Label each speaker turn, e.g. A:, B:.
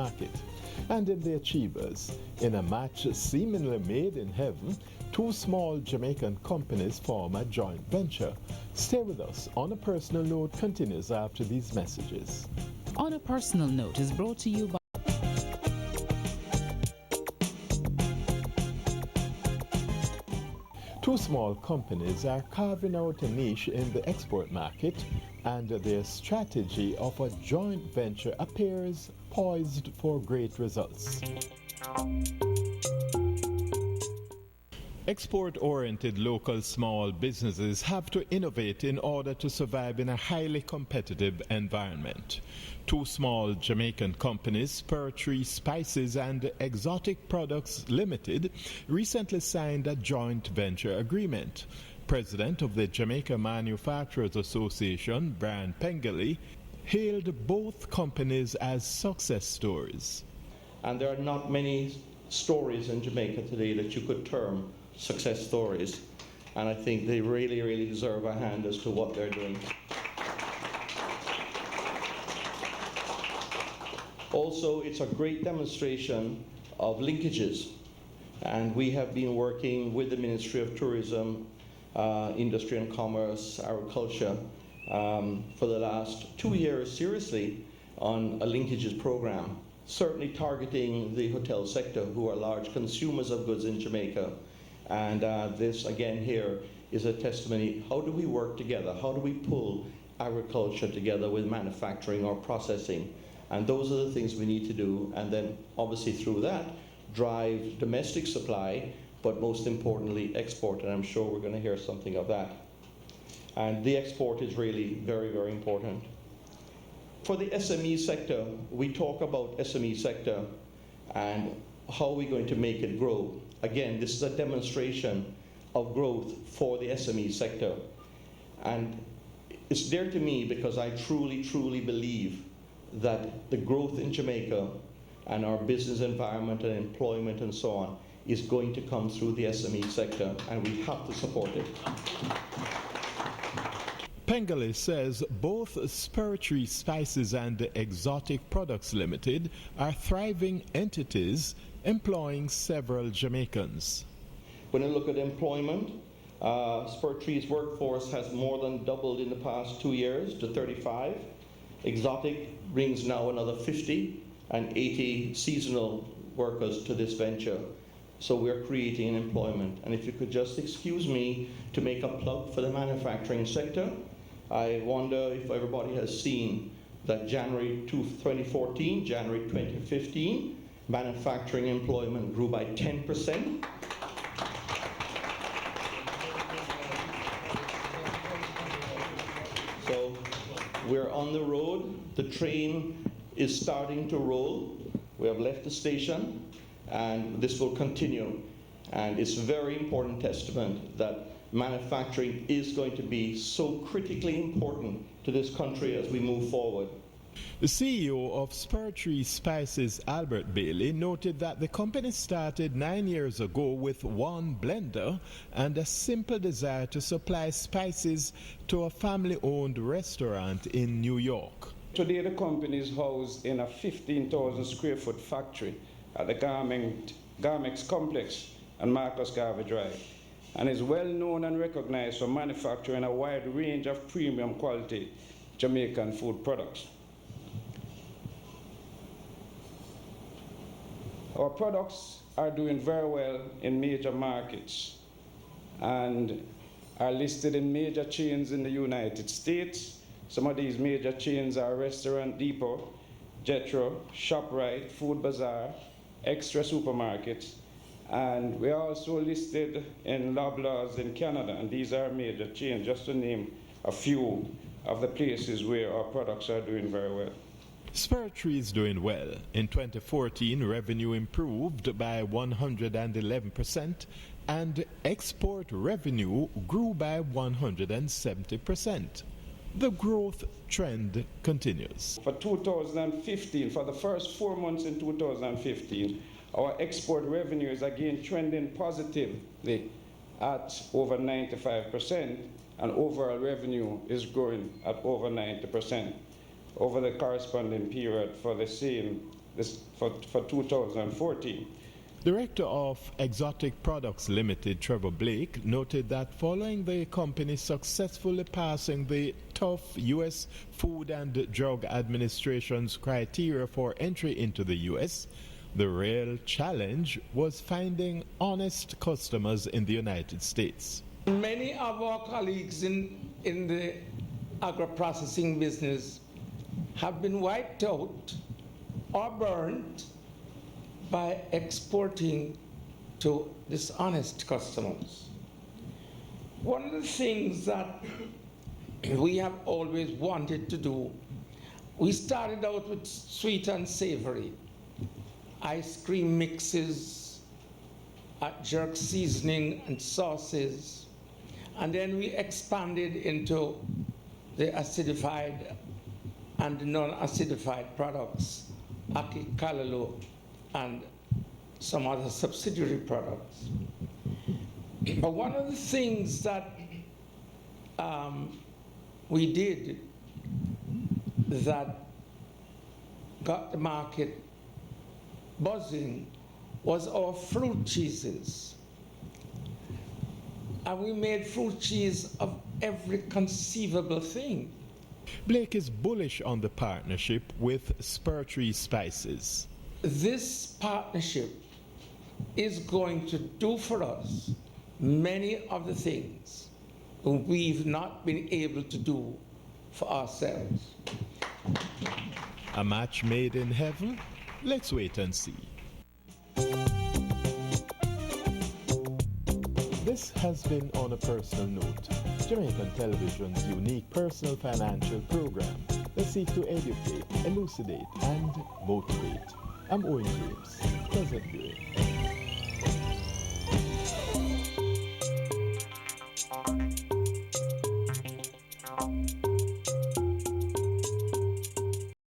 A: market. And in the Achievers, in a match seemingly made in heaven, two small Jamaican companies form a joint venture. Stay with us. On a Personal Note continues after these messages.
B: On a Personal Note is brought to you by
A: two small companies are carving out a niche in the export market, and their strategy of a joint venture appears poised for great results. Export-oriented local small businesses have to innovate in order to survive in a highly competitive environment. Two small Jamaican companies, SpurTree Spices and Exotic Products Limited, recently signed a joint venture agreement. President of the Jamaica Manufacturers Association, Brian Pengelly, hailed both companies as success stories.
C: And there are not many stories in Jamaica today that you could term success stories, and I think they really deserve a hand as to what they're doing. Also, it's a great demonstration of linkages, and we have been working with the Ministry of Tourism, Industry and Commerce, Agriculture for the last 2 years seriously on a linkages program, certainly targeting the hotel sector, who are large consumers of goods in Jamaica. And this, again, here is a testimony. How do we work together? How do we pull agriculture together with manufacturing or processing? And those are the things we need to do. And then, obviously, through that, drive domestic supply, but most importantly, export. And I'm sure we're going to hear something of that. And the export is really very important. For the SME sector, we talk about SME sector and how are we going to make it grow. Again, this is a demonstration of growth for the SME sector. And it's dear to me because I truly believe that the growth in Jamaica and our business environment and employment and so on is going to come through the SME sector, and we have to support it.
A: Pengelly says both SpurTree Spices and Exotic Products Limited are thriving entities employing several Jamaicans.
C: When you look at employment, SpurTree's workforce has more than doubled in the past 2 years to 35. Exotic brings now another 50 and 80 seasonal workers to this venture. So we're creating employment. And if you could just excuse me to make a plug for the manufacturing sector, I wonder if everybody has seen that January 2014, January 2015, manufacturing employment grew by 10%. So we're on the road. The train is starting to roll. We have left the station, and this will continue. And it's a very important testament that manufacturing is going to be so critically important to this country as we move forward.
A: The CEO of SpurTree Spices, Albert Bailey, noted that the company started 9 years ago with one blender and a simple desire to supply spices to a family-owned restaurant in New York.
D: Today the company is housed in a 15,000 square foot factory at the Garmex complex on Marcus Garvey Drive, and is well known and recognized for manufacturing a wide range of premium quality Jamaican food products. Our products are doing very well in major markets and are listed in major chains in the United States. Some of these major chains are Restaurant Depot, Jetro, ShopRite, Food Bazaar, Extra Supermarkets, and we're also listed in Loblaws in Canada, and these are major chains, just to name a few of the places where our products are doing very well.
A: SpurTree is doing well. In 2014, revenue improved by 111%, and export revenue grew by 170%. The growth trend continues.
D: For 2015, for the first 4 months in 2015, our export revenue is again trending positively at over 95%, and overall revenue is growing at over 90%. Over the corresponding period for the for 2014.
A: Director of Exotic Products Limited, Trevor Blake, noted that following the company successfully passing the tough U.S. Food and Drug Administration's criteria for entry into the U.S., the real challenge was finding honest customers in the United States.
E: Many of our colleagues in the agro-processing business have been wiped out or burned by exporting to dishonest customers. One of the things that we have always wanted to do, we started out with sweet and savory, ice cream mixes, jerk seasoning and sauces, and then we expanded into the acidified and non-acidified products, Aki Kalalo, and some other subsidiary products. But one of the things that we did that got the market buzzing was our fruit cheeses. And we made fruit cheese of every conceivable thing.
A: Blake is bullish on the partnership with SpurTree Spices.
E: This partnership is going to do for us many of the things we've not been able to do for ourselves.
A: A match made in heaven? Let's wait and see. This has been On a Personal Note, Jamaican Television's unique personal financial program that seeks to educate, elucidate, and motivate. I'm Owen James. Pleasant viewing.